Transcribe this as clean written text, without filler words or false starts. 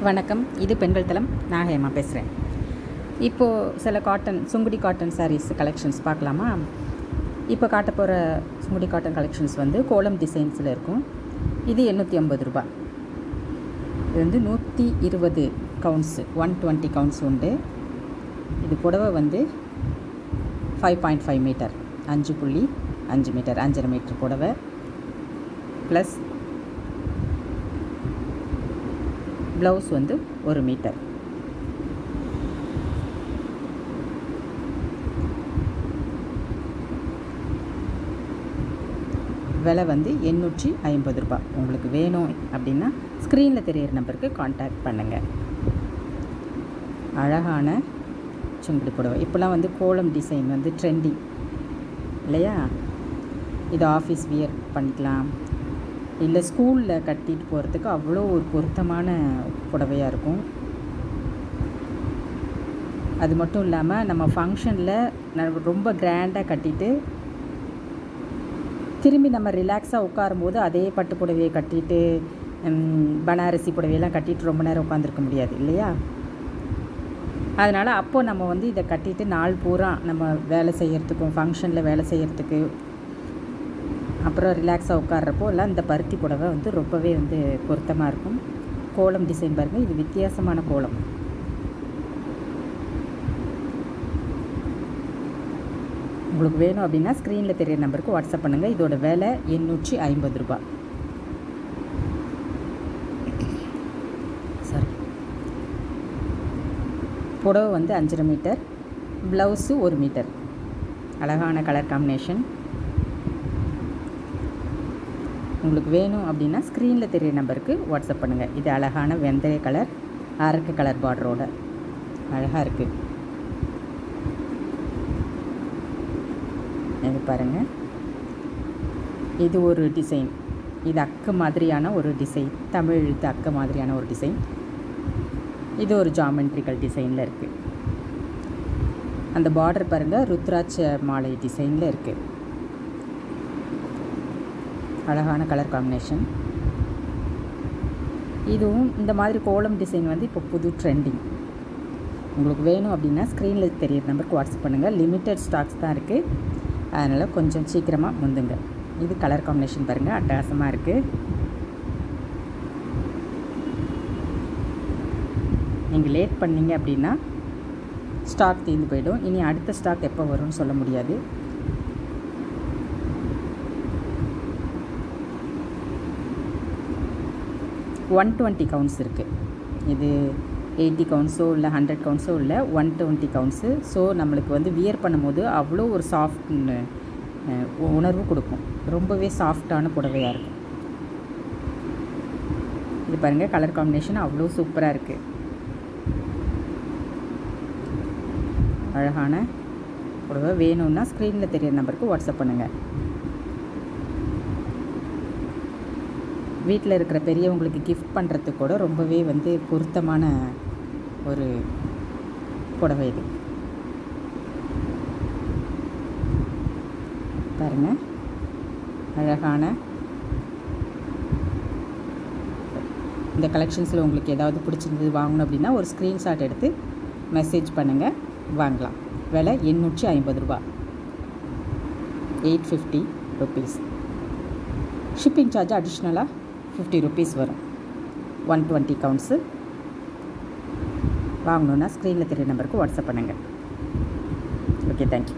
வணக்கம். இது பெண்கள் தளம். நான் ஹேமா பேசுகிறேன். இப்போது சில சுங்குடி காட்டன் சாரீஸ் கலெக்ஷன்ஸ் பார்க்கலாமா? இப்போ காட்ட போகிற சுங்குடி காட்டன் கலெக்ஷன்ஸ் வந்து கோலம் டிசைன்ஸில் இருக்கும். இது 850 ரூபா. இது வந்து 120 கவுண்ட்ஸு, 120 கவுண்ட்ஸ் உண்டு. இது புடவை வந்து 5.5 மீட்டர், 5.5 மீட்டர், 5.5 மீட்டர் புடவை ப்ளஸ் ப்ளவுஸ் வந்து 1 மீட்டர். விலை வந்து 850 ரூபா. உங்களுக்கு வேணும் அப்படின்னா ஸ்க்ரீனில் தெரியிற நம்பருக்கு காண்டாக்ட் பண்ணுங்கள். அழகான சுங்குடி புடவை. இப்போலாம் வந்து கோலம் டிசைன் வந்து ட்ரெண்டிங் இல்லையா? இது ஆஃபீஸ் வியர் பண்ணிக்கலாம், இல்லை ஸ்கூலில் கட்டிட்டு போகிறதுக்கு அவ்வளோ ஒரு பொருத்தமான புடவையாக இருக்கும். அது மட்டும் இல்லாமல் நம்ம ஃபங்க்ஷனில் ரொம்ப கிராண்டாக கட்டிட்டு திரும்பி நம்ம ரிலாக்ஸாக உட்காரும்போது அதே பட்டு புடவையை கட்டிட்டு பனாரசி புடவையெல்லாம் கட்டிட்டு ரொம்ப நேரம் உட்காந்துருக்க முடியாது இல்லையா? அதனால் அப்போது நம்ம வந்து இதை கட்டிட்டு நாள் பூரா நம்ம வேலை செய்கிறதுக்கும், ஃபங்க்ஷனில் வேலை செய்கிறதுக்கு, அப்புறம் ரிலாக்ஸாக உட்கார்றப்போ எல்லாம் இந்த பருத்தி புடவை வந்து ரொம்பவே வந்து பொருத்தமாக இருக்கும். கோலம் டிசைன் பாருங்கள், இது வித்தியாசமான கோலம். உங்களுக்கு வேணும் அப்படின்னா ஸ்க்ரீனில் தெரியிற நம்பருக்கு வாட்ஸ்அப் பண்ணுங்கள். இதோட விலை 850 ரூபா. சாரி, புடவை வந்து 5.5 மீட்டர், ப்ளவுஸு 1 மீட்டர். அழகான கலர் காம்பினேஷன். உங்களுக்கு வேணும் அப்படின்னா ஸ்க்ரீனில் தெரியிற நம்பருக்கு வாட்ஸ்அப் பண்ணுங்கள். இது அழகான வெந்தய கலர், அரக்கு கலர் பார்டரோட அழகாக இருக்குது. இது பாருங்கள், இது ஒரு டிசைன். இது அக்கு மாதிரியான ஒரு டிசைன், தமிழ் எழுத்து அக்கு மாதிரியான ஒரு டிசைன். இது ஒரு ஜாமெண்ட்ரிக்கல் டிசைனில் இருக்குது. அந்த பார்டர் பாருங்கள், ருத்ராட்ச மாலை டிசைனில் இருக்குது. அழகான கலர் காம்பினேஷன். இதுவும் இந்த மாதிரி கோலம் டிசைன் வந்து இப்போ புது ட்ரெண்டிங். உங்களுக்கு வேணும் அப்படின்னா ஸ்க்ரீனில் தெரியிற நம்பருக்கு வாட்ஸ்அப் பண்ணுங்கள். லிமிட்டட் ஸ்டாக்ஸ் தான் இருக்குது, அதனால் கொஞ்சம் சீக்கிரமாக முந்துங்க. இது கலர் காம்பினேஷன் பாருங்கள், அட்டகாசமாக இருக்குது. நீங்கள் லேட் பண்ணிங்க அப்படின்னா ஸ்டாக் தீர்ந்து போயிடும். இனி அடுத்த ஸ்டாக் எப்போ வரும்னு சொல்ல முடியாது. ஒன் 120 கவுண்ட்ஸ் இருக்குது. இது 80 கவுண்ட்ஸோ இல்லை 100 கவுண்ட்ஸோ இல்லை, 120 கவுண்ட்ஸு. ஸோ நம்மளுக்கு வந்து வியர் பண்ணும்போது அவ்வளோ ஒரு சாஃப்ட் உணர்வு கொடுக்கும். ரொம்பவே சாஃப்டான புடவையாக இருக்கும். இது பாருங்கள், கலர் காம்பினேஷன் அவ்வளோ சூப்பராக இருக்குது. அழகான புடவை. வேணும்னா ஸ்க்ரீனில் தெரியிற நம்பருக்கு வாட்ஸ்அப் பண்ணுங்கள். வீட்டில் இருக்கிற பெரியவங்களுக்கு கிஃப்ட் பண்ணுறதுக்கு கூட ரொம்பவே வந்து பொருத்தமான ஒரு புடவை இது. பாருங்கள், அழகான இந்த கலெக்ஷன்ஸில் உங்களுக்கு ஏதாவது பிடிச்சிருந்தது வாங்கணும் அப்படின்னா ஒரு ஸ்க்ரீன்ஷாட் எடுத்து மெசேஜ் பண்ணுங்கள், வாங்கலாம். விலை 850 ரூபா, 850 ருபீஸ். ஷிப்பிங் சார்ஜ் அடிஷ்னலாக 50 ருபீஸ் வரும். 120 கவுண்ட்ஸு. வாங்கணுன்னா ஸ்க்ரீனில் தெரியுற நம்பருக்கு வாட்ஸ்அப் பண்ணுங்கள். Okay, thank you.